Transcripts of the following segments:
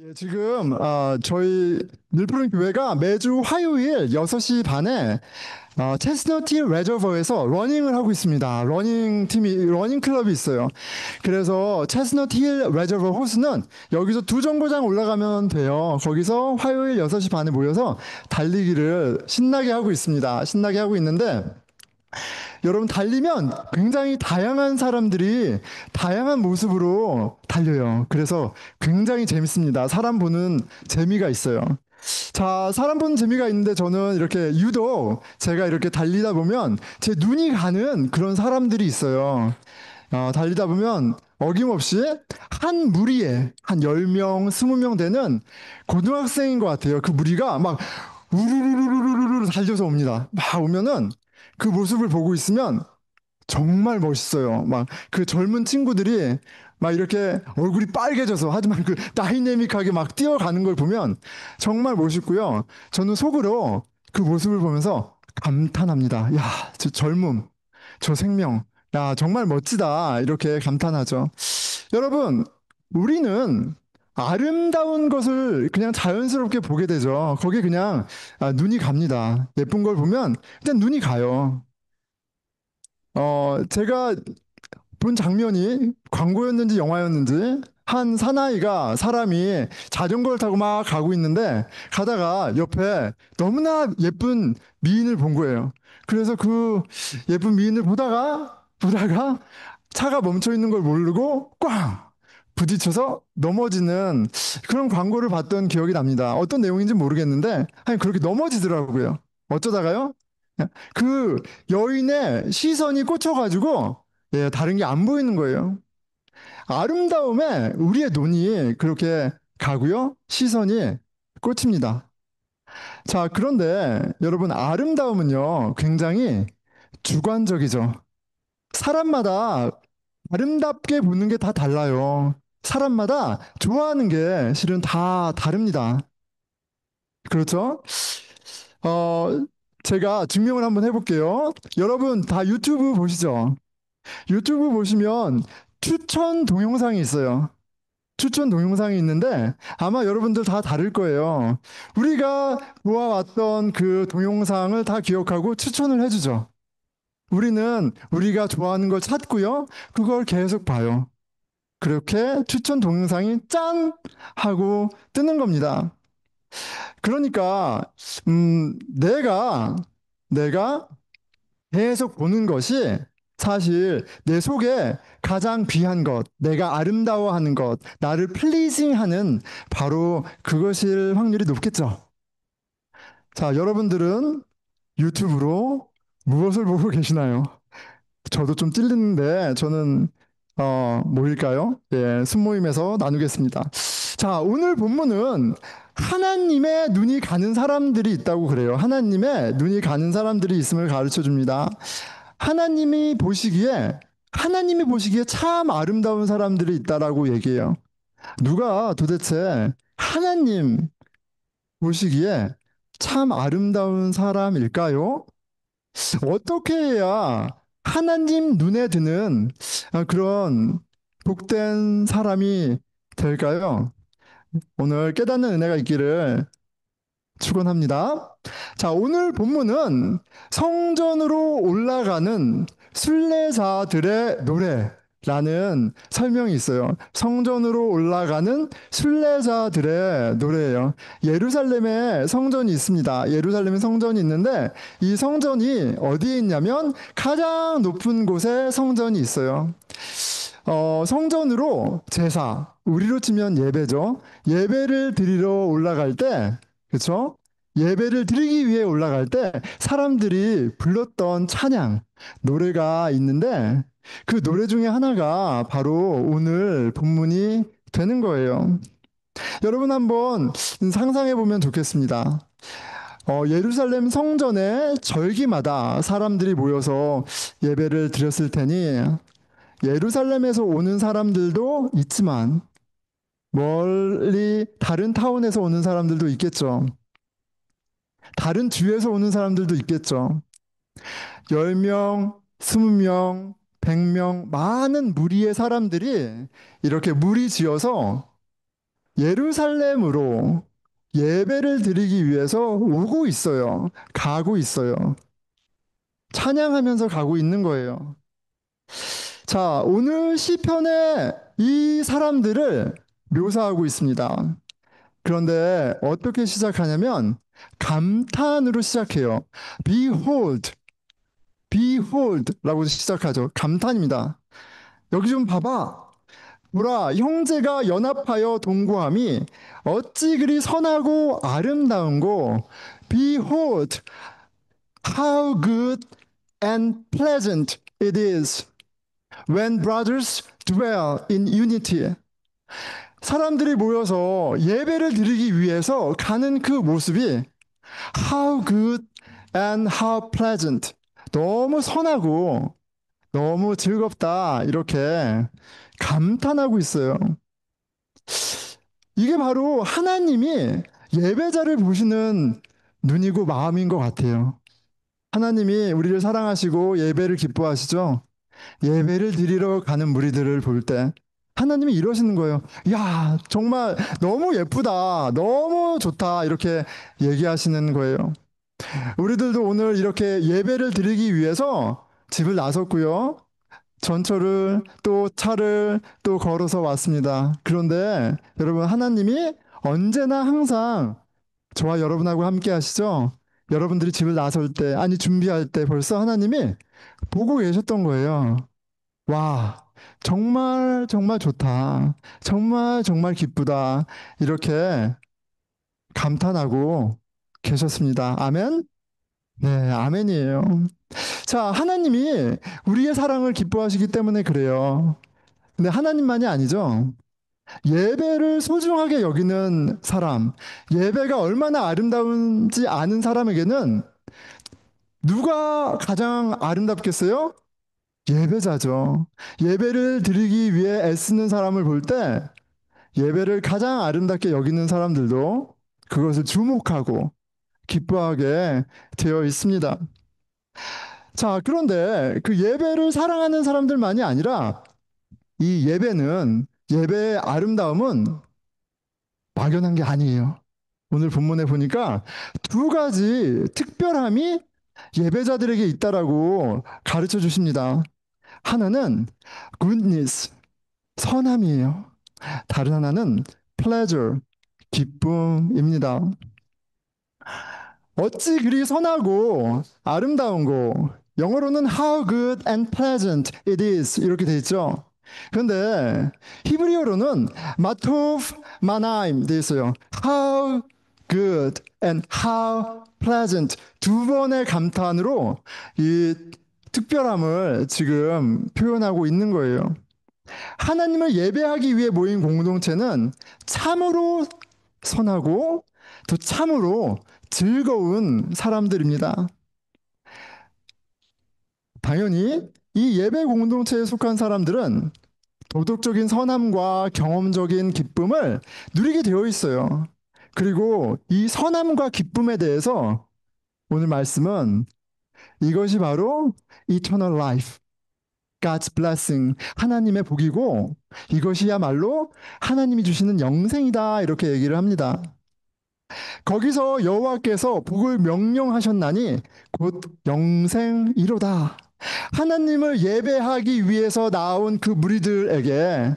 예, 지금 저희 늘푸른 교회가 매주 화요일 6시 반에 체스너트 힐 레저버에서 러닝을 하고 있습니다. 러닝 클럽이 있어요. 그래서 체스너트 힐 레저버 호수는 여기서 두 정거장 올라가면 돼요. 거기서 화요일 6시 반에 모여서 달리기를 신나게 하고 있습니다. 신나게 하고 있는데 여러분 달리면 굉장히 다양한 사람들이 다양한 모습으로 달려요. 그래서 굉장히 재밌습니다. 사람 보는 재미가 있어요. 자, 사람 보는 재미가 있는데 저는 이렇게 유독 제가 이렇게 달리다 보면 제 눈이 가는 그런 사람들이 있어요. 달리다 보면 어김없이 한 무리에 한 10명, 20명 되는 고등학생인 것 같아요. 그 무리가 막 우르르르르르르 달려서 옵니다. 막 오면은 그 모습을 보고 있으면 정말 멋있어요. 막 그 젊은 친구들이 막 이렇게 얼굴이 빨개져서 하지만 그 다이내믹하게 막 뛰어가는 걸 보면 정말 멋있고요. 저는 속으로 그 모습을 보면서 감탄합니다. 야, 저 젊음, 저 생명, 야, 정말 멋지다. 이렇게 감탄하죠. 여러분, 우리는 아름다운 것을 그냥 자연스럽게 보게 되죠. 거기에 그냥 눈이 갑니다. 예쁜 걸 보면 그냥 눈이 가요. 제가 본 장면이 광고였는지 영화였는지 한 사나이가 사람이 자전거를 타고 막 가고 있는데 가다가 옆에 너무나 예쁜 미인을 본 거예요. 그래서 그 예쁜 미인을 보다가 차가 멈춰 있는 걸 모르고 꽝 부딪혀서 넘어지는 그런 광고를 봤던 기억이 납니다. 어떤 내용인지 모르겠는데 아니 그렇게 넘어지더라고요. 어쩌다가요? 그 여인의 시선이 꽂혀가지고 예, 다른 게 안 보이는 거예요. 아름다움에 우리의 눈이 그렇게 가고요. 시선이 꽂힙니다. 자, 그런데 여러분, 아름다움은요, 굉장히 주관적이죠. 사람마다 아름답게 보는 게 다 달라요. 사람마다 좋아하는 게 실은 다 다릅니다. 그렇죠? 어, 제가 증명을 한번 해볼게요. 여러분 다 유튜브 보시죠? 유튜브 보시면 추천 동영상이 있어요. 추천 동영상이 있는데 아마 여러분들 다 다를 거예요. 우리가 보아왔던 그 동영상을 다 기억하고 추천을 해주죠. 우리는 우리가 좋아하는 걸 찾고요. 그걸 계속 봐요. 그렇게 추천 동영상이 짠! 하고 뜨는 겁니다. 그러니까, 내가 계속 보는 것이 사실 내 속에 가장 귀한 것, 내가 아름다워하는 것, 나를 플리징하는 바로 그것일 확률이 높겠죠. 자, 여러분들은 유튜브로 무엇을 보고 계시나요? 저도 좀 찔리는데 저는 뭐일까요? 예, 순모임에서 나누겠습니다. 자, 오늘 본문은 하나님의 눈이 가는 사람들이 있다고 그래요. 하나님의 눈이 가는 사람들이 있음을 가르쳐 줍니다. 하나님이 보시기에 참 아름다운 사람들이 있다라고 얘기해요. 누가 도대체 하나님 보시기에 참 아름다운 사람일까요? 어떻게 해야 하나님 눈에 드는 그런 복된 사람이 될까요? 오늘 깨닫는 은혜가 있기를 축원합니다. 자, 오늘 본문은 성전으로 올라가는 순례자들의 노래라는 설명이 있어요. 성전으로 올라가는 순례자들의 노래예요. 예루살렘에 성전이 있습니다. 예루살렘에 성전이 있는데 이 성전이 어디에 있냐면 가장 높은 곳에 성전이 있어요. 성전으로 제사, 우리로 치면 예배죠. 예배를 드리러 올라갈 때, 그렇죠? 예배를 드리기 위해 올라갈 때 사람들이 불렀던 찬양, 노래가 있는데 그 노래 중에 하나가 바로 오늘 본문이 되는 거예요. 여러분 한번 상상해 보면 좋겠습니다. 예루살렘 성전의 절기마다 사람들이 모여서 예배를 드렸을 테니 예루살렘에서 오는 사람들도 있지만 멀리 다른 타운에서 오는 사람들도 있겠죠. 다른 주에서 오는 사람들도 있겠죠. 10명, 20명, 100명, 많은 무리의 사람들이 이렇게 무리 지어서 예루살렘으로 예배를 드리기 위해서 오고 있어요. 가고 있어요. 찬양하면서 가고 있는 거예요. 자, 오늘 시편에 이 사람들을 묘사하고 있습니다. 그런데 어떻게 시작하냐면 감탄으로 시작해요. Behold, behold라고 시작하죠. 감탄입니다. 여기 좀 봐봐. 보라, 형제가 연합하여 동거함이 어찌 그리 선하고 아름다운고. Behold, how good and pleasant it is when brothers dwell in unity. 사람들이 모여서 예배를 드리기 위해서 가는 그 모습이 how good and how pleasant. 너무 선하고 너무 즐겁다. 이렇게 감탄하고 있어요. 이게 바로 하나님이 예배자를 보시는 눈이고 마음인 것 같아요. 하나님이 우리를 사랑하시고 예배를 기뻐하시죠? 예배를 드리러 가는 무리들을 볼 때 하나님이 이러시는 거예요. 야, 정말 너무 예쁘다. 너무 좋다. 이렇게 얘기하시는 거예요. 우리들도 오늘 이렇게 예배를 드리기 위해서 집을 나섰고요. 전철을 또 차를 또 걸어서 왔습니다. 그런데 여러분 하나님이 언제나 항상 저와 여러분하고 함께 하시죠? 여러분들이 집을 나설 때, 아니 준비할 때 벌써 하나님이 보고 계셨던 거예요. 와, 정말 정말 좋다. 정말 정말 기쁘다. 이렇게 감탄하고 계셨습니다. 아멘? 네, 아멘이에요. 자, 하나님이 우리의 사랑을 기뻐하시기 때문에 그래요. 근데 하나님만이 아니죠. 예배를 소중하게 여기는 사람, 예배가 얼마나 아름다운지 아는 사람에게는 누가 가장 아름답겠어요? 예배자죠. 예배를 드리기 위해 애쓰는 사람을 볼 때 예배를 가장 아름답게 여기는 사람들도 그것을 주목하고 기뻐하게 되어 있습니다. 자, 그런데 그 예배를 사랑하는 사람들만이 아니라 이 예배의 아름다움은 막연한 게 아니에요. 오늘 본문에 보니까 두 가지 특별함이 예배자들에게 있다라고 가르쳐 주십니다. 하나는 goodness, 선함이에요. 다른 하나는 pleasure, 기쁨입니다. 어찌 그리 선하고 아름다운고. 영어로는 how good and pleasant it is 이렇게 돼 있죠. 그런데 히브리어로는 마토브 마나임 돼 있어요. how good and how pleasant 두 번의 감탄으로 이 특별함을 지금 표현하고 있는 거예요. 하나님을 예배하기 위해 모인 공동체는 참으로 선하고 또 참으로 즐거운 사람들입니다. 당연히 이 예배 공동체에 속한 사람들은 도덕적인 선함과 경험적인 기쁨을 누리게 되어 있어요. 그리고 이 선함과 기쁨에 대해서 오늘 말씀은 이것이 바로 eternal life, God's blessing, 하나님의 복이고 이것이야말로 하나님이 주시는 영생이다 이렇게 얘기를 합니다. 거기서 여호와께서 복을 명령하셨나니 곧 영생이로다. 하나님을 예배하기 위해서 나온 그 무리들에게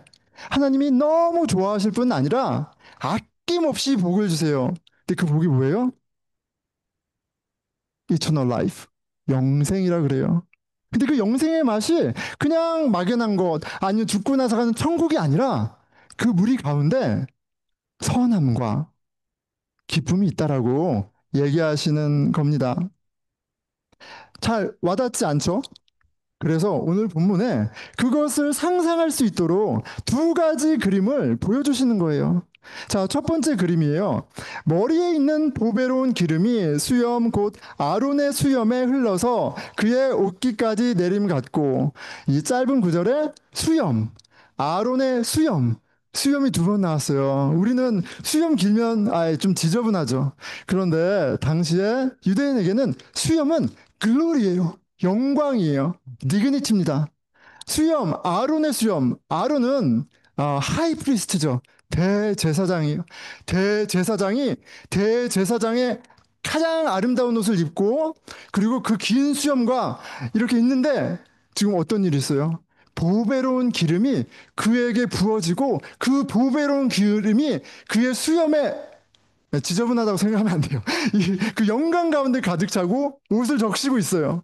하나님이 너무 좋아하실 뿐 아니라 아낌없이 복을 주세요. 근데 그 복이 뭐예요? Eternal life. 영생이라 그래요. 근데 그 영생의 맛이 그냥 막연한 것, 아니면 죽고 나서 가는 천국이 아니라 그 무리 가운데 선함과 기쁨이 있다라고 얘기하시는 겁니다. 잘 와닿지 않죠? 그래서 오늘 본문에 그것을 상상할 수 있도록 두 가지 그림을 보여주시는 거예요. 자, 첫 번째 그림이에요. 머리에 있는 보배로운 기름이 수염 곧 아론의 수염에 흘러서 그의 옷깃까지 내림같고, 이 짧은 구절에 수염, 아론의 수염, 수염이 두 번 나왔어요. 우리는 수염 길면 좀 지저분하죠. 그런데 당시에 유대인에게는 수염은 글로리예요. 영광이에요. 디그니티입니다. 수염, 아론의 수염. 아론은 하이 프리스트죠. 대제사장이에요. 대제사장의 가장 아름다운 옷을 입고 그리고 그 긴 수염과 이렇게 있는데 지금 어떤 일이 있어요? 보배로운 기름이 그에게 부어지고 그 보배로운 기름이 그의 수염에 지저분하다고 생각하면 안 돼요. 그 영광 가운데 가득 차고 옷을 적시고 있어요.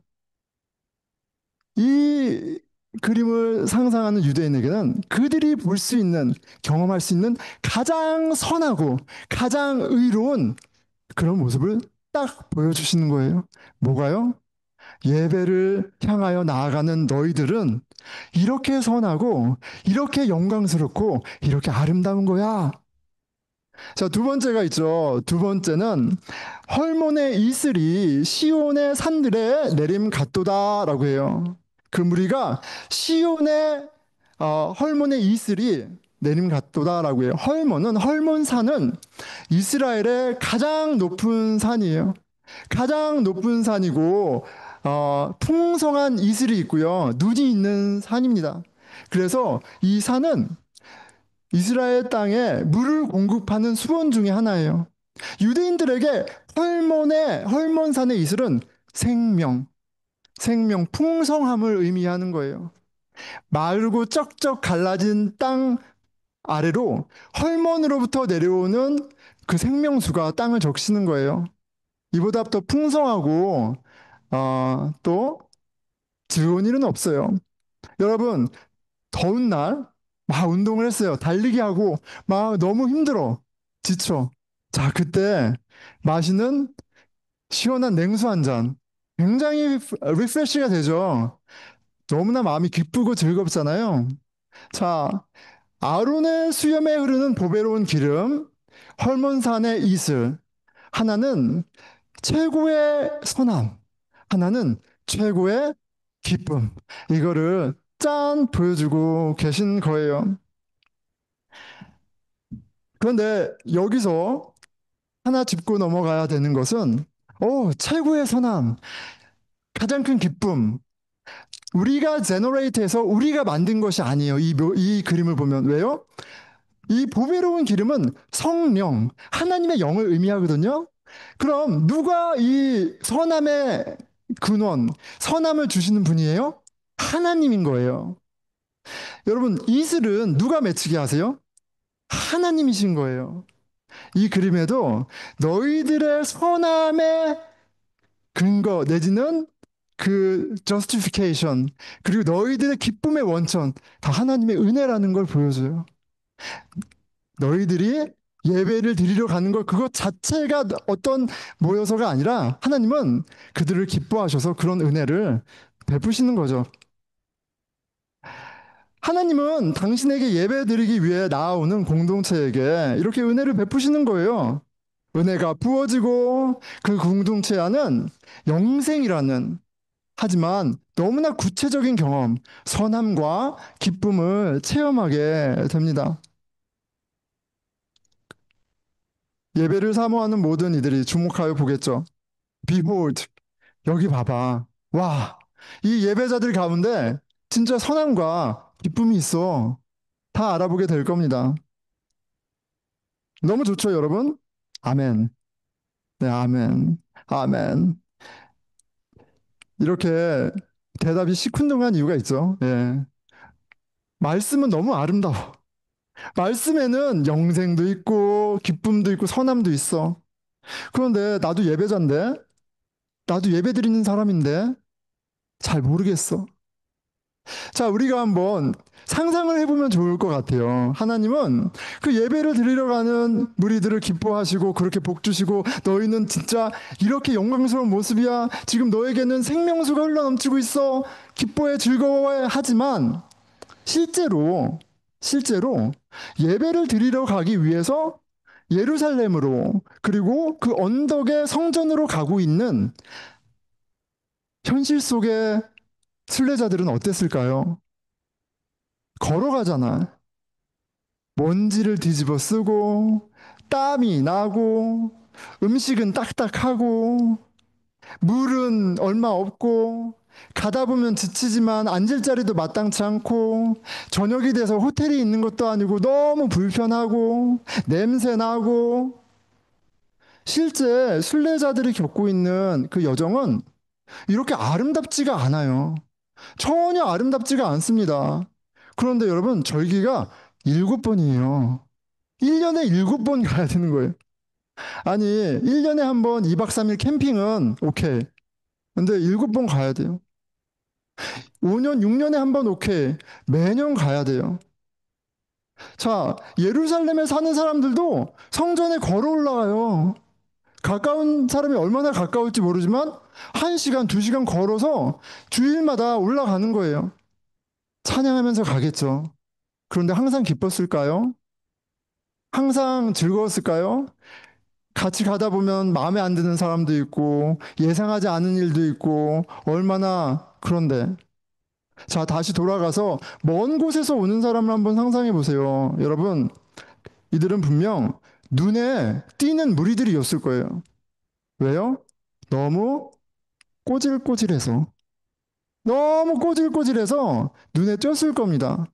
이 그림을 상상하는 유대인에게는 그들이 볼 수 있는, 경험할 수 있는 가장 선하고 가장 의로운 그런 모습을 딱 보여주시는 거예요. 뭐가요? 예배를 향하여 나아가는 너희들은 이렇게 선하고 이렇게 영광스럽고 이렇게 아름다운 거야. 자, 두 번째가 있죠. 두 번째는 헐몬의 이슬이 시온의 산들에 내림 같도다라고 해요. 그 무리가 시온의 헐몬의 이슬이 내림 같도다라고 해요. 헐몬산은 이스라엘의 가장 높은 산이에요. 가장 높은 산이고 풍성한 이슬이 있고요. 눈이 있는 산입니다. 그래서 이 산은 이스라엘 땅에 물을 공급하는 수원 중에 하나예요. 유대인들에게 헐몬산의 이슬은 생명, 풍성함을 의미하는 거예요. 마르고 쩍쩍 갈라진 땅 아래로 헐몬으로부터 내려오는 그 생명수가 땅을 적시는 거예요. 이보다 더 풍성하고 또 즐거운 일은 없어요. 여러분, 더운 날 막 운동을 했어요. 달리기 하고 막 너무 힘들어. 지쳐. 자, 그때 마시는 시원한 냉수 한 잔. 굉장히 리프레시가 되죠. 너무나 마음이 기쁘고 즐겁잖아요. 자, 아론의 수염에 흐르는 보배로운 기름, 헐몬산의 이슬. 하나는 최고의 선함, 하나는 최고의 기쁨. 이거를 짠 보여주고 계신 거예요. 그런데 여기서 하나 짚고 넘어가야 되는 것은, 최고의 선함, 가장 큰 기쁨. 우리가 제너레이트해서 우리가 만든 것이 아니에요. 이 그림을 보면. 왜요? 이 보배로운 기름은 성령, 하나님의 영을 의미하거든요. 그럼 누가 이 선함의 근원, 선함을 주시는 분이에요? 하나님인 거예요. 여러분, 이슬은 누가 맺히게 하세요? 하나님이신 거예요. 이 그림에도 너희들의 선함의 근거 내지는 그 justification 그리고 너희들의 기쁨의 원천 다 하나님의 은혜라는 걸 보여줘요. 너희들이 예배를 드리러 가는 것 그것 자체가 어떤 모여서가 아니라 하나님은 그들을 기뻐하셔서 그런 은혜를 베푸시는 거죠. 하나님은 당신에게 예배 드리기 위해 나아오는 공동체에게 이렇게 은혜를 베푸시는 거예요. 은혜가 부어지고 그 공동체 안은 영생이라는 하지만 너무나 구체적인 경험, 선함과 기쁨을 체험하게 됩니다. 예배를 사모하는 모든 이들이 주목하여 보겠죠. Behold, 여기 봐봐. 와, 이 예배자들 가운데 진짜 선함과 기쁨이 있어. 다 알아보게 될 겁니다. 너무 좋죠, 여러분? 아멘. 네, 아멘. 아멘. 이렇게 대답이 시큰둥한 이유가 있죠. 예. 말씀은 너무 아름다워. 말씀에는 영생도 있고, 기쁨도 있고, 선함도 있어. 그런데 나도 예배자인데, 나도 예배 드리는 사람인데, 잘 모르겠어. 자, 우리가 한번 상상을 해보면 좋을 것 같아요. 하나님은 그 예배를 드리러 가는 무리들을 기뻐하시고 그렇게 복 주시고 너희는 진짜 이렇게 영광스러운 모습이야. 지금 너에게는 생명수가 흘러넘치고 있어. 기뻐해 즐거워해 하지만 실제로 예배를 드리러 가기 위해서 예루살렘으로 그리고 그 언덕의 성전으로 가고 있는 현실 속의 순례자들은 어땠을까요? 걸어가잖아. 먼지를 뒤집어 쓰고, 땀이 나고, 음식은 딱딱하고, 물은 얼마 없고, 가다 보면 지치지만 앉을 자리도 마땅치 않고 저녁이 돼서 호텔이 있는 것도 아니고 너무 불편하고 냄새 나고 실제 순례자들이 겪고 있는 그 여정은 이렇게 아름답지가 않아요. 전혀 아름답지가 않습니다. 그런데 여러분 절기가 7번이에요. 1년에 7번 가야 되는 거예요. 아니 1년에 한 번 2박 3일 캠핑은 오케이. 근데 7번 가야 돼요. 5년, 6년에 한 번 오케이. 매년 가야 돼요. 자, 예루살렘에 사는 사람들도 성전에 걸어 올라가요. 가까운 사람이 얼마나 가까울지 모르지만 1시간, 2시간 걸어서 주일마다 올라가는 거예요. 찬양하면서 가겠죠. 그런데 항상 기뻤을까요? 항상 즐거웠을까요? 같이 가다 보면 마음에 안 드는 사람도 있고 예상하지 않은 일도 있고 얼마나 그런데 자, 다시 돌아가서 먼 곳에서 오는 사람을 한번 상상해 보세요. 여러분, 이들은 분명 눈에 띄는 무리들이었을 거예요. 왜요? 너무 꼬질꼬질해서. 너무 꼬질꼬질해서 눈에 띄었을 겁니다.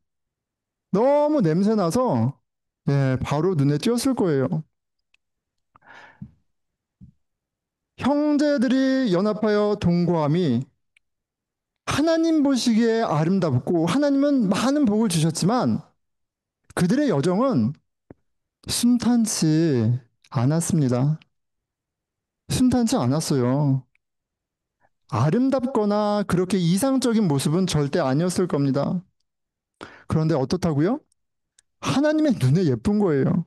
너무 냄새나서 예, 바로 눈에 띄었을 거예요. 형제들이 연합하여 동거함이 하나님 보시기에 아름답고 하나님은 많은 복을 주셨지만 그들의 여정은 순탄치 않았습니다. 순탄치 않았어요. 아름답거나 그렇게 이상적인 모습은 절대 아니었을 겁니다. 그런데 어떻다고요? 하나님의 눈에 예쁜 거예요.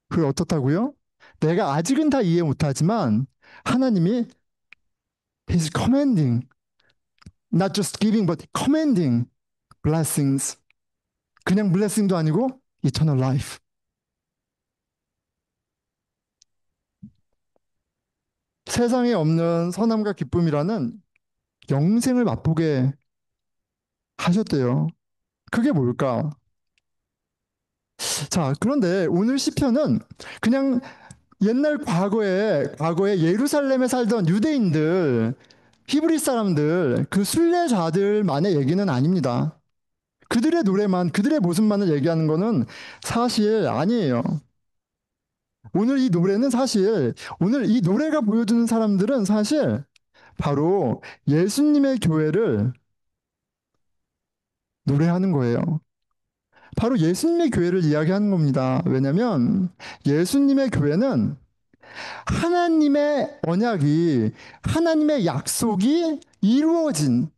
그게 어떻다고요? 내가 아직은 다 이해 못하지만 하나님이 He's commanding, not just giving, but commanding blessings. 그냥 blessing도 아니고 eternal life. 세상에 없는 선함과 기쁨이라는 영생을 맛보게 하셨대요. 그게 뭘까? 자, 그런데 오늘 시편은 그냥 옛날 과거에 예루살렘에 살던 유대인들, 히브리 사람들, 그 순례자들만의 얘기는 아닙니다. 그들의 노래만, 그들의 모습만을 얘기하는 거는 사실 아니에요. 오늘 이 노래는 사실, 오늘 이 노래가 보여주는 사람들은 사실 바로 예수님의 교회를 노래하는 거예요. 바로 예수님의 교회를 이야기하는 겁니다. 왜냐면 예수님의 교회는 하나님의 언약이, 하나님의 약속이 이루어진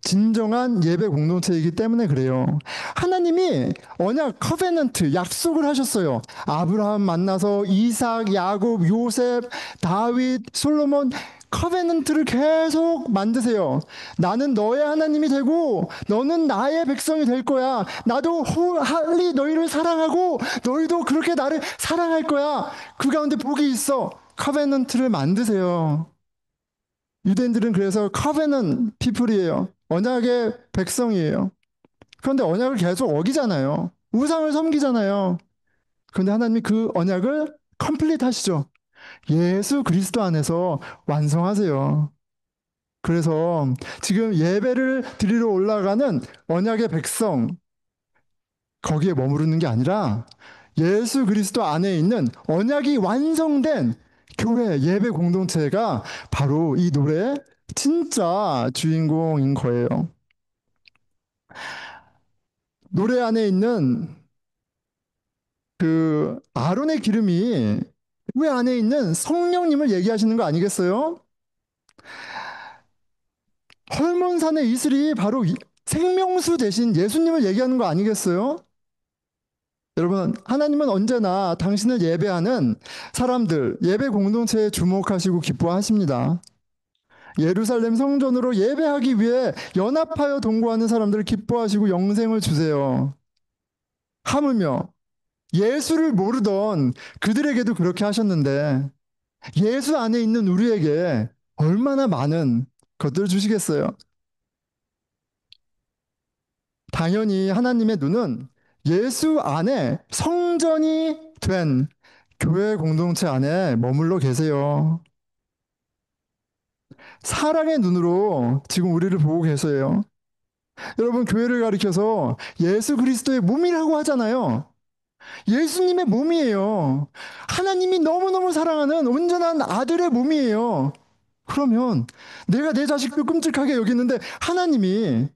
진정한 예배 공동체이기 때문에 그래요. 하나님이 언약, 커베넌트, 약속을 하셨어요. 아브라함 만나서 이삭, 야곱, 요셉, 다윗, 솔로몬, 커베넌트를 계속 만드세요. 나는 너의 하나님이 되고 너는 나의 백성이 될 거야. 나도 홀리 너희를 사랑하고 너희도 그렇게 나를 사랑할 거야. 그 가운데 복이 있어. 커베넌트를 만드세요. 유대인들은 그래서 커베넌 피플이에요. 언약의 백성이에요. 그런데 언약을 계속 어기잖아요. 우상을 섬기잖아요. 그런데 하나님이 그 언약을 컴플리트 하시죠. 예수 그리스도 안에서 완성하세요. 그래서 지금 예배를 드리러 올라가는 언약의 백성, 거기에 머무르는 게 아니라 예수 그리스도 안에 있는 언약이 완성된 교회, 예배 공동체가 바로 이 노래의 진짜 주인공인 거예요. 노래 안에 있는 그 아론의 기름이 그 안에 있는 성령님을 얘기하시는 거 아니겠어요? 헐몬산의 이슬이 바로 생명수 대신 예수님을 얘기하는 거 아니겠어요? 여러분, 하나님은 언제나 당신을 예배하는 사람들, 예배 공동체에 주목하시고 기뻐하십니다. 예루살렘 성전으로 예배하기 위해 연합하여 동거하는 사람들을 기뻐하시고 영생을 주세요. 하물며 예수를 모르던 그들에게도 그렇게 하셨는데 예수 안에 있는 우리에게 얼마나 많은 것들을 주시겠어요? 당연히 하나님의 눈은 예수 안에 성전이 된 교회 공동체 안에 머물러 계세요. 사랑의 눈으로 지금 우리를 보고 계세요. 여러분, 교회를 가리켜서 예수 그리스도의 몸이라고 하잖아요. 예수님의 몸이에요. 하나님이 너무너무 사랑하는 온전한 아들의 몸이에요. 그러면 내가 내 자식도 끔찍하게 여기는데 하나님이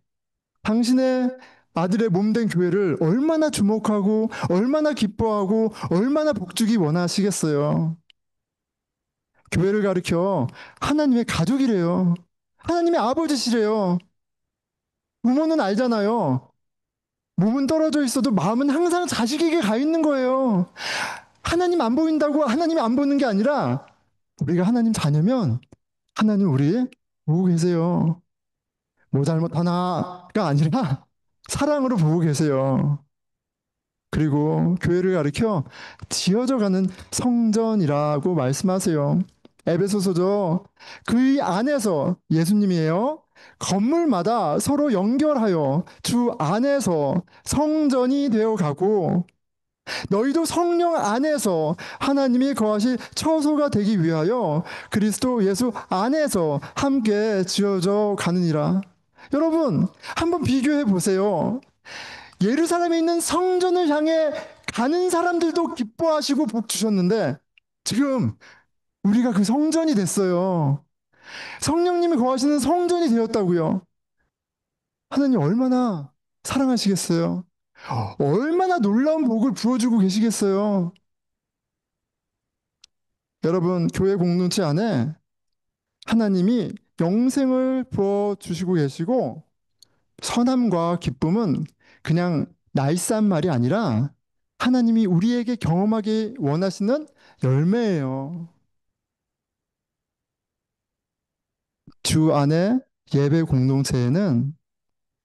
당신의 아들의 몸 된 교회를 얼마나 주목하고 얼마나 기뻐하고 얼마나 복주기 원하시겠어요. 교회를 가리켜 하나님의 가족이래요. 하나님의 아버지시래요. 부모는 알잖아요. 몸은 떨어져 있어도 마음은 항상 자식에게 가 있는 거예요. 하나님 안 보인다고 하나님이 안 보는 게 아니라 우리가 하나님 자녀면 하나님 우리 보고 계세요. 뭐 잘못하나가 아니라 사랑으로 보고 계세요. 그리고 교회를 가리켜 지어져 가는 성전이라고 말씀하세요. 에베소서죠. 그 안에서 예수님이에요. 건물마다 서로 연결하여 주 안에서 성전이 되어 가고 너희도 성령 안에서 하나님이 거하실 처소가 되기 위하여 그리스도 예수 안에서 함께 지어져 가느니라. 여러분, 한번 비교해 보세요. 예루살렘에 있는 성전을 향해 가는 사람들도 기뻐하시고 복 주셨는데 지금 우리가 그 성전이 됐어요. 성령님이 거하시는 성전이 되었다고요. 하나님 얼마나 사랑하시겠어요? 얼마나 놀라운 복을 부어주고 계시겠어요? 여러분, 교회 공동체 안에 하나님이 영생을 부어주시고 계시고 선함과 기쁨은 그냥 나이스한 말이 아니라 하나님이 우리에게 경험하기 원하시는 열매예요. 주 안에 예배 공동체에는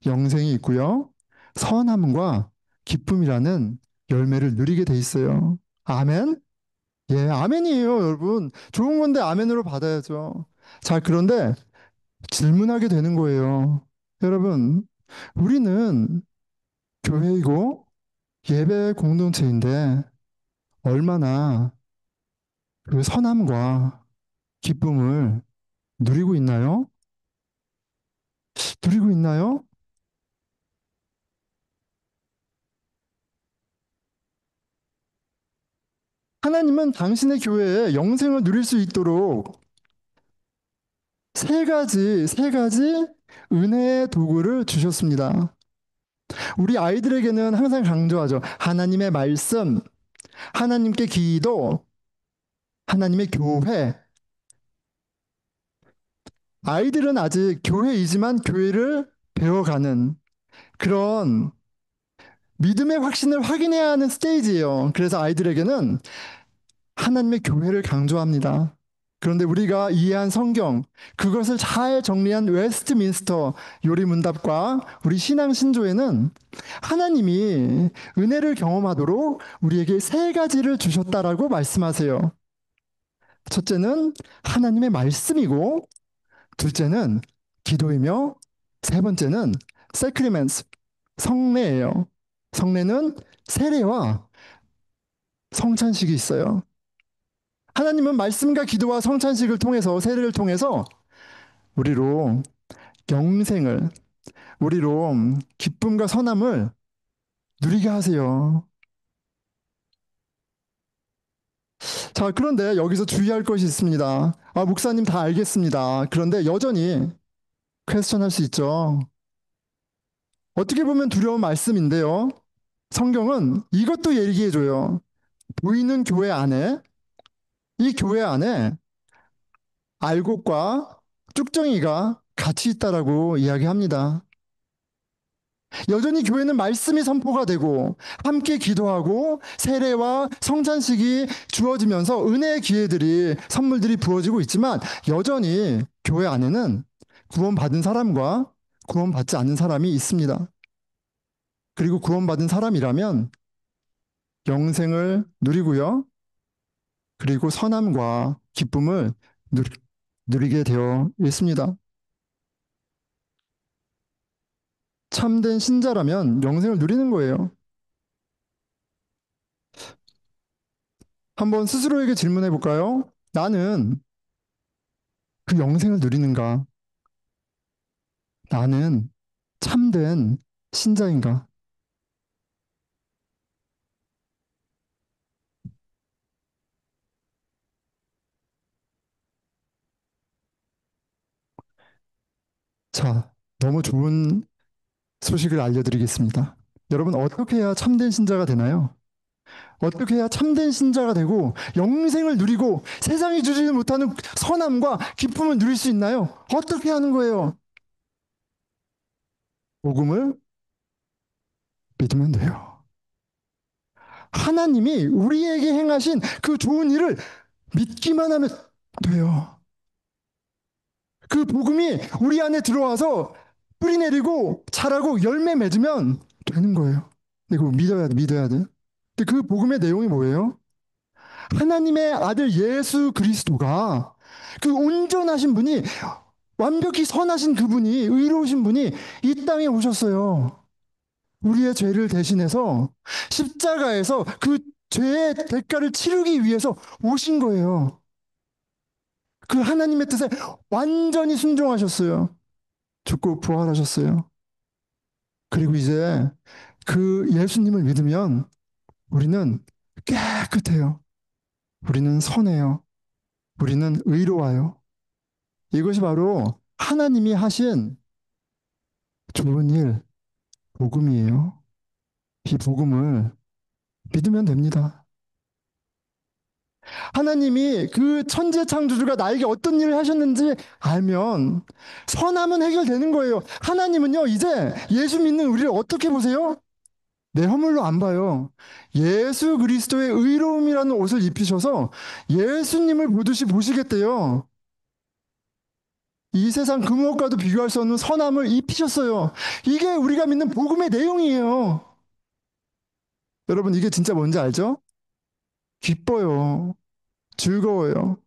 영생이 있고요. 선함과 기쁨이라는 열매를 누리게 돼 있어요. 아멘? 예, 아멘이에요, 여러분. 좋은 건데 아멘으로 받아야죠. 자, 그런데 질문하게 되는 거예요. 여러분, 우리는 교회이고 예배 공동체인데 얼마나 그 선함과 기쁨을 누리고 있나요? 누리고 있나요? 하나님은 당신의 교회에 영생을 누릴 수 있도록 세 가지 은혜의 도구를 주셨습니다. 우리 아이들에게는 항상 강조하죠. 하나님의 말씀, 하나님께 기도, 하나님의 교회. 아이들은 아직 교회이지만 교회를 배워가는 그런 믿음의 확신을 확인해야 하는 스테이지예요. 그래서 아이들에게는 하나님의 교회를 강조합니다. 그런데 우리가 이해한 성경, 그것을 잘 정리한 웨스트민스터 요리문답과 우리 신앙 신조에는 하나님이 은혜를 경험하도록 우리에게 세 가지를 주셨다라고 말씀하세요. 첫째는 하나님의 말씀이고, 둘째는 기도이며, 세 번째는 세크리멘트, 성례예요. 성례는 세례와 성찬식이 있어요. 하나님은 말씀과 기도와 성찬식을 통해서 세례를 통해서 우리로 영생을 우리로 기쁨과 선함을 누리게 하세요. 자, 그런데 여기서 주의할 것이 있습니다. 아, 목사님 다 알겠습니다. 그런데 여전히 퀘스천할 수 있죠. 어떻게 보면 두려운 말씀인데요. 성경은 이것도 얘기해 줘요. 보이는 교회 안에 이 교회 안에 알곡과 쭉정이가 같이 있다라고 이야기합니다. 여전히 교회는 말씀이 선포가 되고 함께 기도하고 세례와 성찬식이 주어지면서 은혜의 기회들이 선물들이 부어지고 있지만 여전히 교회 안에는 구원받은 사람과 구원받지 않은 사람이 있습니다. 그리고 구원받은 사람이라면 영생을 누리고요. 그리고 선함과 기쁨을 누리게 되어 있습니다. 참된 신자라면 영생을 누리는 거예요. 한번 스스로에게 질문해 볼까요? 나는 그 영생을 누리는가? 나는 참된 신자인가? 자, 너무 좋은 소식을 알려드리겠습니다. 여러분, 어떻게 해야 참된 신자가 되나요? 어떻게 해야 참된 신자가 되고 영생을 누리고 세상이 주지 못하는 선함과 기쁨을 누릴 수 있나요? 어떻게 하는 거예요? 복음을 믿으면 돼요. 하나님이 우리에게 행하신 그 좋은 일을 믿기만 하면 돼요. 그 복음이 우리 안에 들어와서 뿌리 내리고 자라고 열매 맺으면 되는 거예요. 근데 그거 믿어야 돼, 믿어야 돼. 근데 그 복음의 내용이 뭐예요? 하나님의 아들 예수 그리스도가 그 온전하신 분이 완벽히 선하신 그분이 의로우신 분이 이 땅에 오셨어요. 우리의 죄를 대신해서 십자가에서 그 죄의 대가를 치르기 위해서 오신 거예요. 그 하나님의 뜻에 완전히 순종하셨어요. 죽고 부활하셨어요. 그리고 이제 그 예수님을 믿으면 우리는 깨끗해요. 우리는 선해요. 우리는 의로워요. 이것이 바로 하나님이 하신 좋은 일, 복음이에요. 이 복음을 믿으면 됩니다. 하나님이 그 천지 창조주가 나에게 어떤 일을 하셨는지 알면 선함은 해결되는 거예요. 하나님은요, 이제 예수 믿는 우리를 어떻게 보세요? 내 허물로 안 봐요. 예수 그리스도의 의로움이라는 옷을 입히셔서 예수님을 보듯이 보시겠대요. 이 세상 그 무엇과도 비교할 수 없는 선함을 입히셨어요. 이게 우리가 믿는 복음의 내용이에요. 여러분, 이게 진짜 뭔지 알죠? 기뻐요. 즐거워요.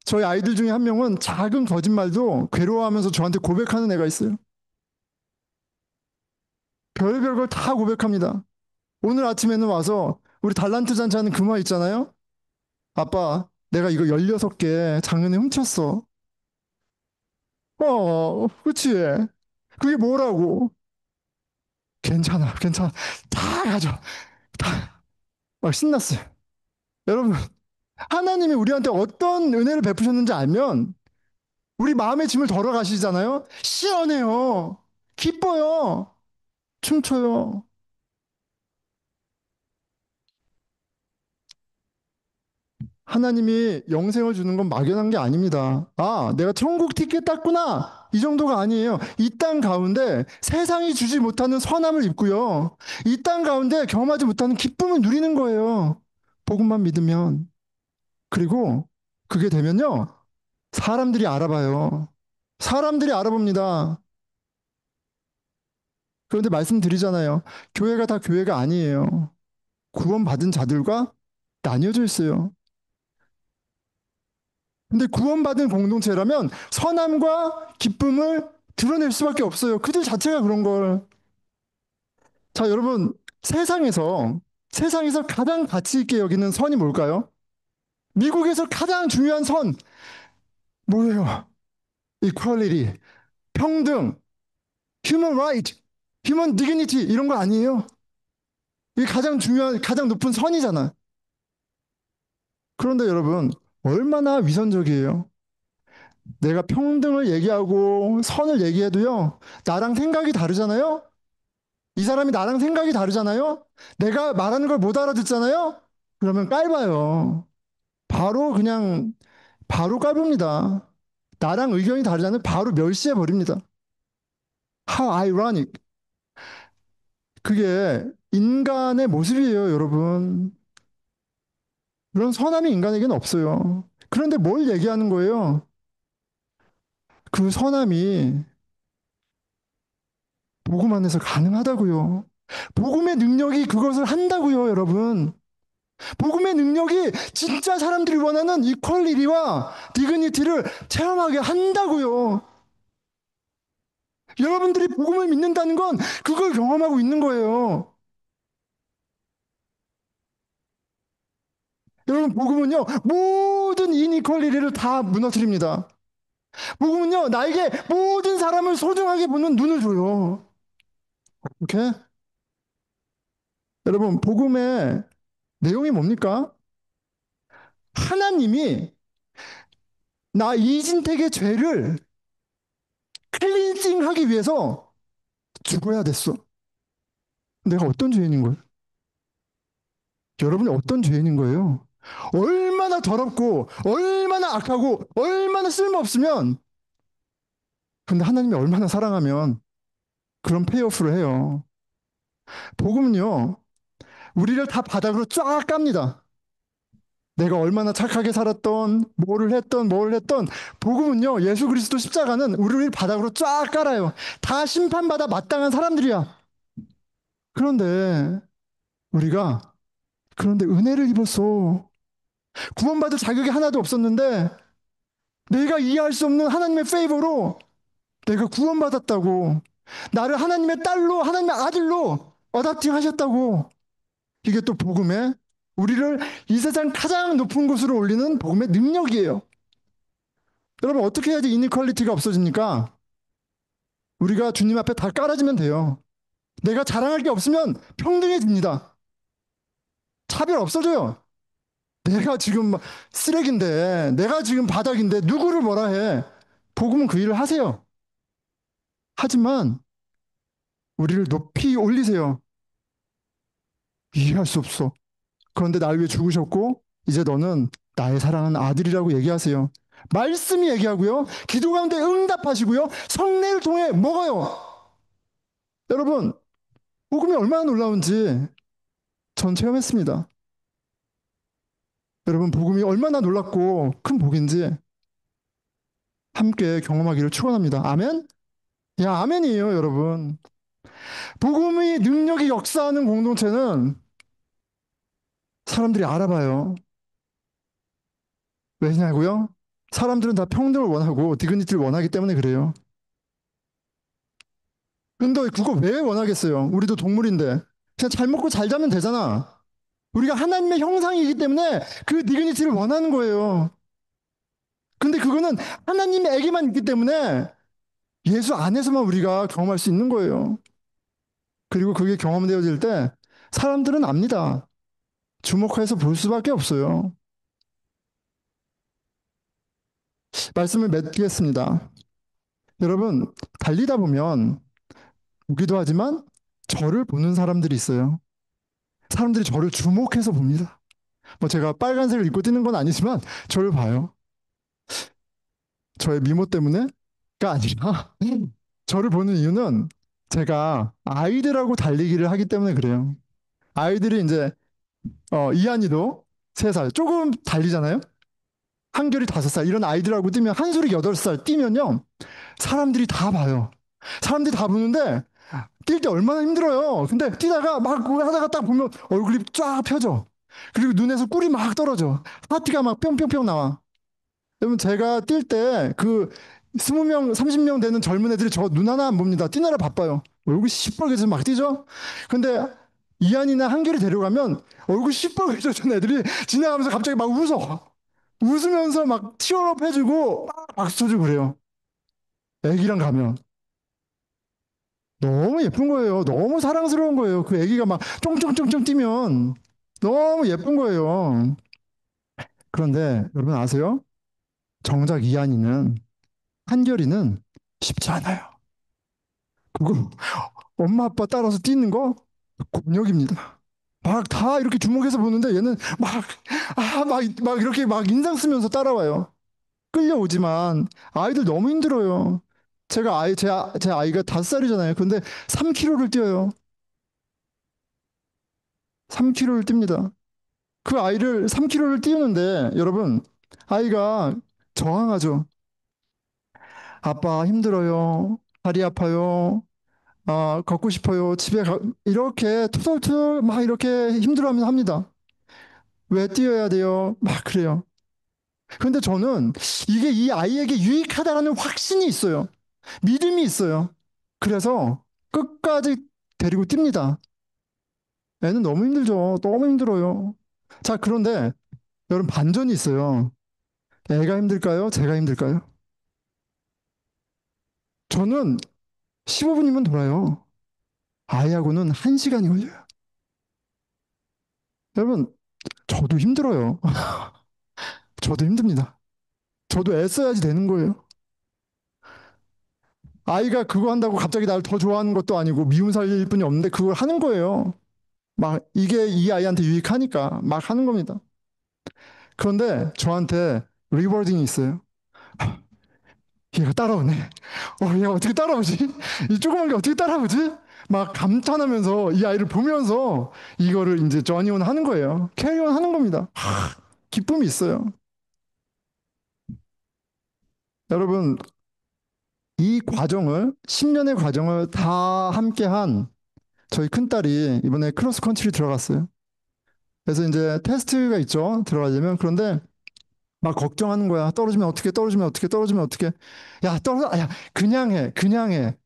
저희 아이들 중에 한 명은 작은 거짓말도 괴로워하면서 저한테 고백하는 애가 있어요. 별별 걸 다 고백합니다. 오늘 아침에는 와서 우리 달란트 잔치하는 금화 있잖아요. 아빠, 내가 이거 16개 작년에 훔쳤어. 그치. 그게 뭐라고? 괜찮아, 괜찮아. 다 가져. 다. 막 신났어요. 여러분, 하나님이 우리한테 어떤 은혜를 베푸셨는지 알면 우리 마음의 짐을 덜어 가시잖아요. 시원해요. 기뻐요. 춤춰요. 하나님이 영생을 주는 건 막연한 게 아닙니다. 아, 내가 천국 티켓 땄구나. 이 정도가 아니에요. 이 땅 가운데 세상이 주지 못하는 선함을 입고요. 이 땅 가운데 경험하지 못하는 기쁨을 누리는 거예요. 복음만 믿으면. 그리고 그게 되면요. 사람들이 알아봐요. 사람들이 알아봅니다. 그런데 말씀드리잖아요. 교회가 다 교회가 아니에요. 구원받은 자들과 나뉘어져 있어요. 근데 구원받은 공동체라면 선함과 기쁨을 드러낼 수밖에 없어요. 그들 자체가 그런 걸. 자, 여러분, 세상에서 가장 가치 있게 여기는 선이 뭘까요? 미국에서 가장 중요한 선, 뭐예요? equality, 평등, human right, human dignity, 이런 거 아니에요? 이게 가장 중요한, 가장 높은 선이잖아. 그런데 여러분, 얼마나 위선적이에요? 내가 평등을 얘기하고 선을 얘기해도요, 나랑 생각이 다르잖아요? 이 사람이 나랑 생각이 다르잖아요? 내가 말하는 걸 못 알아듣잖아요? 그러면 깔봐요. 바로 그냥, 바로 깔봅니다. 나랑 의견이 다르잖아요? 바로 멸시해버립니다. How ironic. 그게 인간의 모습이에요, 여러분. 그런 선함이 인간에게는 없어요. 그런데 뭘 얘기하는 거예요? 그 선함이 복음 안에서 가능하다고요. 복음의 능력이 그것을 한다고요, 여러분. 복음의 능력이 진짜 사람들이 원하는 이퀄리티와 디그니티를 체험하게 한다고요. 여러분들이 복음을 믿는다는 건 그걸 경험하고 있는 거예요. 여러분, 복음은요, 모든 이니퀄리티를 다 무너뜨립니다. 복음은요, 나에게 모든 사람을 소중하게 보는 눈을 줘요. 오케이? 여러분, 복음의 내용이 뭡니까? 하나님이 나 이진택의 죄를 클렌징하기 위해서 죽어야 됐어. 내가 어떤 죄인인 거예요? 여러분이 어떤 죄인인 거예요? 얼마나 더럽고, 얼마나 악하고, 얼마나 쓸모없으면, 근데 하나님이 얼마나 사랑하면 그런 페이오프를 해요. 복음은요, 우리를 다 바닥으로 쫙 깝니다. 내가 얼마나 착하게 살았던, 뭐를 했던, 복음은요, 예수 그리스도 십자가는 우리를 바닥으로 쫙 깔아요. 다 심판받아 마땅한 사람들이야. 그런데, 우리가, 그런데 은혜를 입었어. 구원받을 자격이 하나도 없었는데, 내가 이해할 수 없는 하나님의 페이버로 내가 구원받았다고. 나를 하나님의 딸로, 하나님의 아들로 어답팅 하셨다고. 이게 또 복음의 우리를 이 세상 가장 높은 곳으로 올리는 복음의 능력이에요. 여러분 어떻게 해야지 이니퀄리티가 없어집니까? 우리가 주님 앞에 다 깔아지면 돼요. 내가 자랑할 게 없으면 평등해집니다. 차별 없어져요. 내가 지금 쓰레기인데, 내가 지금 바닥인데 누구를 뭐라 해. 복음은 그 일을 하세요. 하지만 우리를 높이 올리세요. 이해할 수 없어. 그런데 날 위해 죽으셨고 이제 너는 나의 사랑하는 아들이라고 얘기하세요. 말씀이 얘기하고요. 기도 가운데 응답하시고요. 성례를 통해 먹어요. 여러분 복음이 얼마나 놀라운지 전 체험했습니다. 여러분 복음이 얼마나 놀랍고 큰 복인지 함께 경험하기를 축원합니다. 아멘? 야 아멘이에요 여러분. 복음의 능력이 역사하는 공동체는 사람들이 알아봐요. 왜냐고요? 사람들은 다 평등을 원하고 디그니티를 원하기 때문에 그래요. 근데 그거 왜 원하겠어요? 우리도 동물인데. 그냥 잘 먹고 잘 자면 되잖아. 우리가 하나님의 형상이기 때문에 그 디그니티를 원하는 거예요. 근데 그거는 하나님에게만 있기 때문에 예수 안에서만 우리가 경험할 수 있는 거예요. 그리고 그게 경험되어질 때 사람들은 압니다. 주목해서 볼 수밖에 없어요. 말씀을 맺겠습니다. 여러분, 달리다 보면 보기도 하지만 저를 보는 사람들이 있어요. 사람들이 저를 주목해서 봅니다. 뭐 제가 빨간색을 입고 뛰는 건 아니지만 저를 봐요. 저의 미모 때문에가 아니라 저를 보는 이유는 제가 아이들하고 달리기를 하기 때문에 그래요. 아이들이 이제 이한이도 3살 조금 달리잖아요. 한결이 5살 이런 아이들하고 뛰면 한솔이 8살 뛰면요. 사람들이 다 봐요. 사람들이 다 보는데 뛸 때 얼마나 힘들어요. 근데 뛰다가 막 하다가 딱 보면 얼굴이 쫙 펴져. 그리고 눈에서 꿀이 막 떨어져. 하트가 막 뿅뿅뿅 나와. 여러분 제가 뛸 때 그 20명, 30명 되는 젊은 애들이 저 눈 하나 안 봅니다. 뛰느라 바빠요. 얼굴이 시뻘개져서 막 뛰죠. 근데 이한이나 한결이 데려가면 얼굴 시뻘개져진 애들이 지나가면서 갑자기 막 웃어. 웃으면서 막 치얼업 해주고 막 박수 쳐주고 그래요. 애기랑 가면. 너무 예쁜 거예요. 너무 사랑스러운 거예요. 그 애기가 막 쫑쫑쫑쫑 뛰면 너무 예쁜 거예요. 그런데 여러분 아세요? 정작 이한이는 한결이는 쉽지 않아요. 그거 엄마 아빠 따라서 뛰는 거 곤욕입니다. 막 다 이렇게 주목해서 보는데 얘는 막 이렇게 막 인상 쓰면서 따라와요. 끌려오지만 아이들 너무 힘들어요. 제 아이가 5살이잖아요. 근데 3km를 뛰어요. 3km를 뜁니다. 그 아이를 3km를 띄우는데 여러분 아이가 저항하죠. 아빠 힘들어요. 다리 아파요. 걷고 싶어요. 이렇게 투덜투덜 막 이렇게 힘들어하면서 합니다. 왜 뛰어야 돼요? 막 그래요. 근데 저는 이게 이 아이에게 유익하다라는 확신이 있어요. 믿음이 있어요. 그래서 끝까지 데리고 뜁니다. 애는 너무 힘들죠. 너무 힘들어요. 자, 그런데 여러분 반전이 있어요. 애가 힘들까요? 제가 힘들까요? 저는 15분이면 돌아요. 아이하고는 1시간이 걸려요. 여러분, 저도 힘들어요. 저도 힘듭니다. 저도 애써야지 되는 거예요. 아이가 그거 한다고 갑자기 나를 더 좋아하는 것도 아니고 미움 살릴 뿐이 없는데 그걸 하는 거예요. 막 이게 이 아이한테 유익하니까 막 하는 겁니다. 그런데 저한테 리워딩이 있어요. 얘가 따라오네. 얘가 어떻게 따라오지? 이 조그만 게 어떻게 따라오지? 막 감탄하면서 이 아이를 보면서 이거를 이제 저니온 하는 거예요. 캐리온 하는 겁니다. 기쁨이 있어요. 여러분, 이 과정을, 10년의 과정을 다 함께한 저희 큰딸이 이번에 크로스 컨트리 들어갔어요. 그래서 이제 테스트가 있죠. 들어가려면. 그런데 막 걱정하는 거야. 떨어지면 어떻게, 떨어지면 어떻게, 떨어지면 어떻게. 야, 야, 그냥 해, 그냥 해.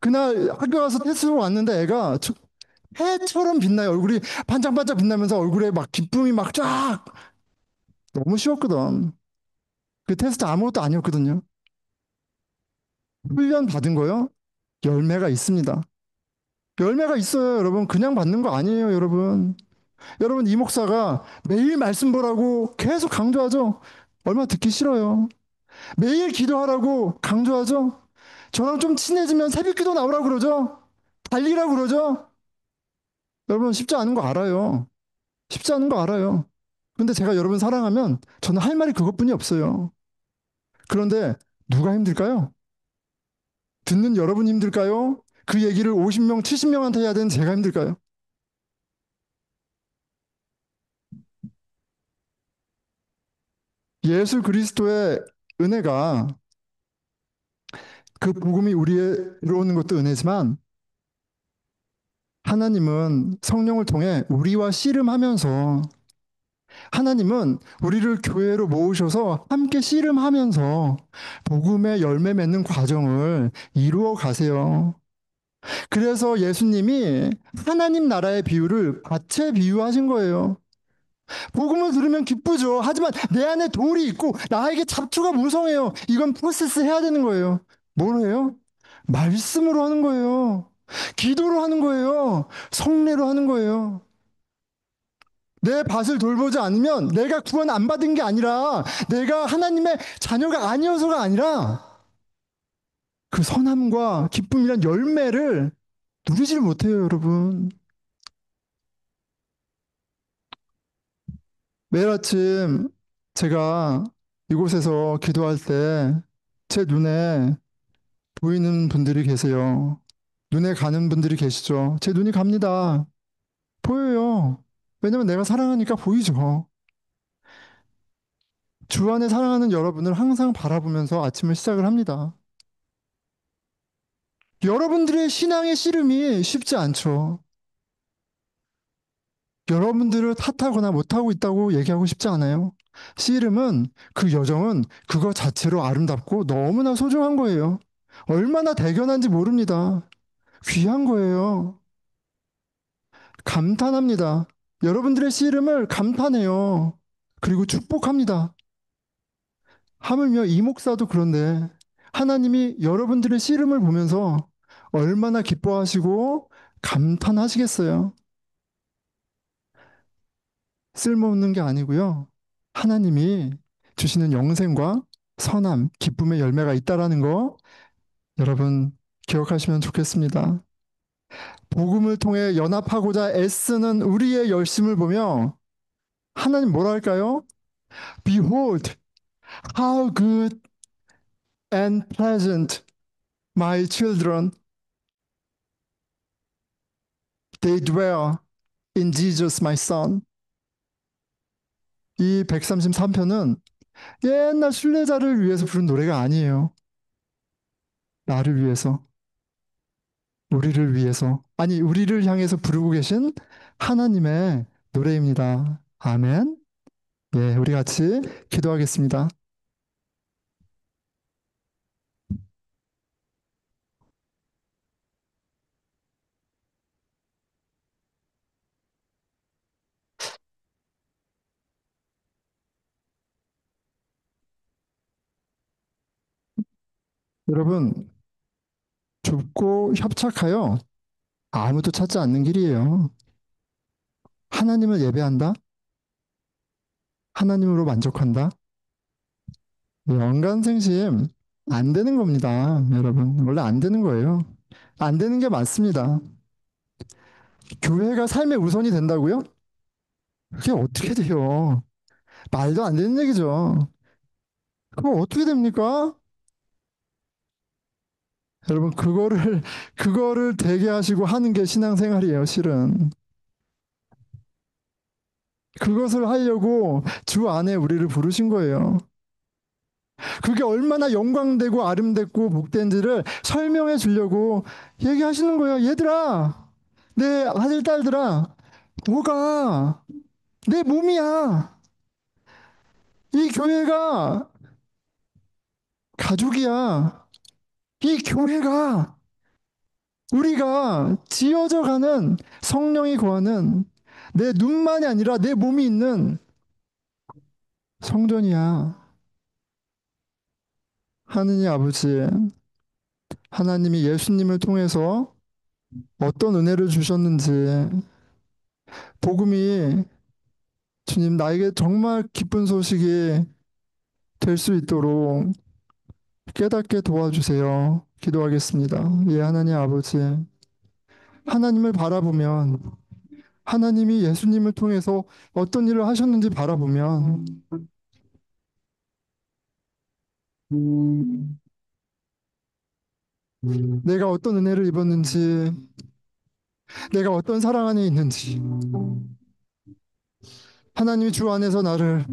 그날 학교 가서 테스트로 왔는데 애가 해처럼 빛나요. 얼굴이 반짝반짝 빛나면서 얼굴에 막 기쁨이 막 쫙. 너무 쉬웠거든. 그 테스트 아무것도 아니었거든요. 훈련 받은 거요? 열매가 있습니다. 열매가 있어요, 여러분. 그냥 받는 거 아니에요, 여러분. 여러분, 이 목사가 매일 말씀 보라고 계속 강조하죠? 얼마 듣기 싫어요. 매일 기도하라고 강조하죠? 저랑 좀 친해지면 새벽 기도 나오라고 그러죠? 달리라고 그러죠? 여러분, 쉽지 않은 거 알아요. 쉽지 않은 거 알아요. 근데 제가 여러분 사랑하면 저는 할 말이 그것뿐이 없어요. 그런데 누가 힘들까요? 듣는 여러분이 힘들까요? 그 얘기를 50명, 70명한테 해야 되는 제가 힘들까요? 예수 그리스도의 은혜가 그 복음이 우리에 이루어오는 것도 은혜지만 하나님은 성령을 통해 우리와 씨름하면서 하나님은 우리를 교회로 모으셔서 함께 씨름하면서 복음의 열매 맺는 과정을 이루어 가세요. 그래서 예수님이 하나님 나라의 비유를 밭에 비유하신 거예요. 복음을 들으면 기쁘죠. 하지만 내 안에 돌이 있고 나에게 잡초가 무성해요. 이건 프로세스 해야 되는 거예요. 뭘 해요? 말씀으로 하는 거예요. 기도로 하는 거예요. 성례로 하는 거예요. 내 밭을 돌보지 않으면 내가 구원 안 받은 게 아니라 내가 하나님의 자녀가 아니어서가 아니라 그 선함과 기쁨이란 열매를 누리지를 못해요, 여러분. 매일 아침 제가 이곳에서 기도할 때 제 눈에 보이는 분들이 계세요. 눈에 가는 분들이 계시죠. 제 눈이 갑니다. 보여요. 왜냐면 내가 사랑하니까 보이죠. 주 안에 사랑하는 여러분을 항상 바라보면서 아침을 시작을 합니다. 여러분들의 신앙의 씨름이 쉽지 않죠. 여러분들을 탓하거나 못하고 있다고 얘기하고 싶지 않아요. 씨름은 그 여정은 그거 자체로 아름답고 너무나 소중한 거예요. 얼마나 대견한지 모릅니다. 귀한 거예요. 감탄합니다. 여러분들의 씨름을 감탄해요. 그리고 축복합니다. 하물며 이 목사도 그런데 하나님이 여러분들의 씨름을 보면서 얼마나 기뻐하시고 감탄하시겠어요. 쓸모없는 게 아니고요. 하나님이 주시는 영생과 선함, 기쁨의 열매가 있다라는 거 여러분 기억하시면 좋겠습니다. 복음을 통해 연합하고자 애쓰는 우리의 열심을 보며 하나님 뭐라 할까요? Behold, how good and pleasant my children they dwell in Jesus my son. 이 133편은 옛날 순례자를 위해서 부른 노래가 아니에요. 나를 위해서, 우리를 위해서, 아니, 우리를 향해서 부르고 계신 하나님의 노래입니다. 아멘. 예, 우리 같이 기도하겠습니다. 여러분, 좁고 협착하여 아무도 찾지 않는 길이에요. 하나님을 예배한다? 하나님으로 만족한다? 연간생심 안 되는 겁니다. 여러분, 원래 안 되는 거예요. 안 되는 게 맞습니다. 교회가 삶의 우선이 된다고요? 그게 어떻게 돼요? 말도 안 되는 얘기죠. 그거 어떻게 됩니까? 여러분, 그거를 되게 하시고 하는 게 신앙생활이에요, 실은. 그것을 하려고 주 안에 우리를 부르신 거예요. 그게 얼마나 영광되고 아름답고 복된지를 설명해 주려고 얘기하시는 거예요. 얘들아, 내 아들, 딸들아, 너가 내 몸이야. 이 교회가 가족이야. 이 교회가 우리가 지어져 가는 성령이 거하는 내 눈만이 아니라 내 몸이 있는 성전이야. 하느님 아버지, 하나님이 예수님을 통해서 어떤 은혜를 주셨는지, 복음이 주님 나에게 정말 기쁜 소식이 될 수 있도록 깨닫게 도와주세요. 기도하겠습니다. 예, 하나님 아버지. 하나님을 바라보면, 하나님이 예수님을 통해서 어떤 일을 하셨는지 바라보면, 내가 어떤 은혜를 입었는지, 내가 어떤 사랑 안에 있는지, 하나님이 주 안에서 나를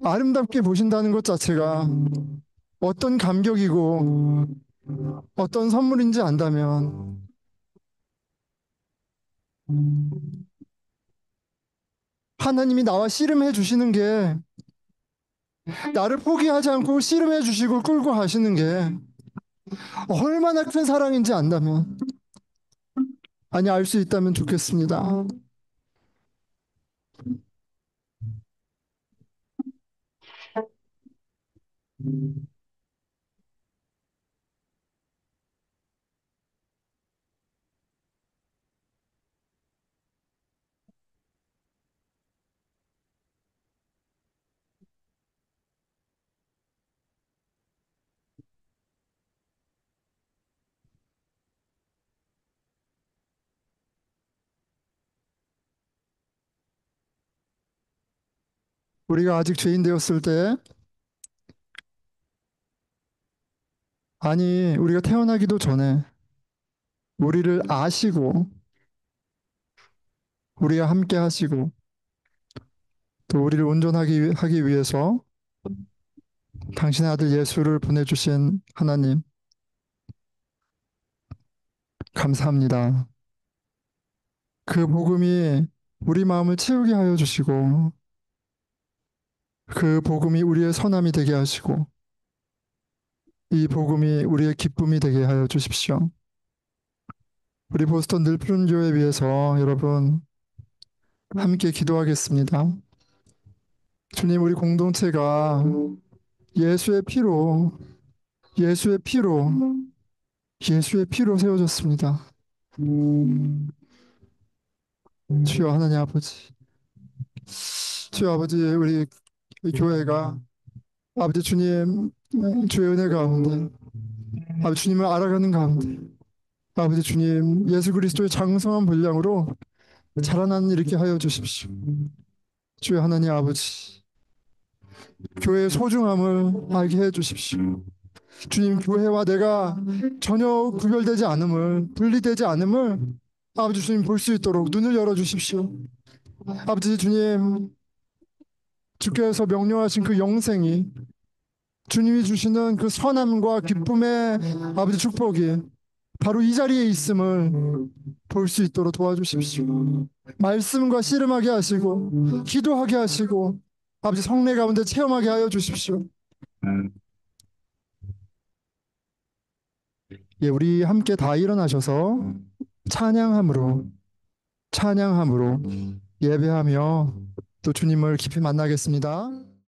아름답게 보신다는 것 자체가 어떤 감격이고 어떤 선물인지 안다면 하나님이 나와 씨름해 주시는 게 나를 포기하지 않고 씨름해 주시고 끌고 가시는 게 얼마나 큰 사랑인지 안다면 아니 알 수 있다면 좋겠습니다. 우리가 아직 죄인 되었을 때 아니 우리가 태어나기도 전에 우리를 아시고 우리와 함께 하시고 또 우리를 온전하게 하기 위해서 당신의 아들 예수를 보내주신 하나님 감사합니다. 그 복음이 우리 마음을 채우게 하여 주시고 그 복음이 우리의 선함이 되게 하시고 이 복음이 우리의 기쁨이 되게 하여 주십시오. 우리 보스턴 늘 푸른 교회 위해서 여러분 함께 기도하겠습니다. 주님 우리 공동체가 예수의 피로 예수의 피로 예수의 피로 세워졌습니다. 주여 하나님 아버지 주여 아버지 우리 교회가 아버지 주님 주의 은혜 가운데 아버지 주님을 알아가는 가운데 아버지 주님 예수 그리스도의 장성한 분량으로 자라나는 일있게 하여 주십시오. 주의 하나님 아버지 교회의 소중함을 알게 해 주십시오. 주님 교회와 내가 전혀 구별되지 않음을 분리되지 않음을 아버지 주님 볼 수 있도록 눈을 열어 주십시오. 아버지 주님 주께서 명령하신 그 영생이 주님이 주시는 그 선함과 기쁨의 아버지 축복이 바로 이 자리에 있음을 볼 수 있도록 도와주십시오. 말씀과 씨름하게 하시고 기도하게 하시고 아버지 성례 가운데 체험하게 하여 주십시오. 예, 우리 함께 다 일어나셔서 찬양함으로 예배하며 또 주님을 깊이 만나겠습니다.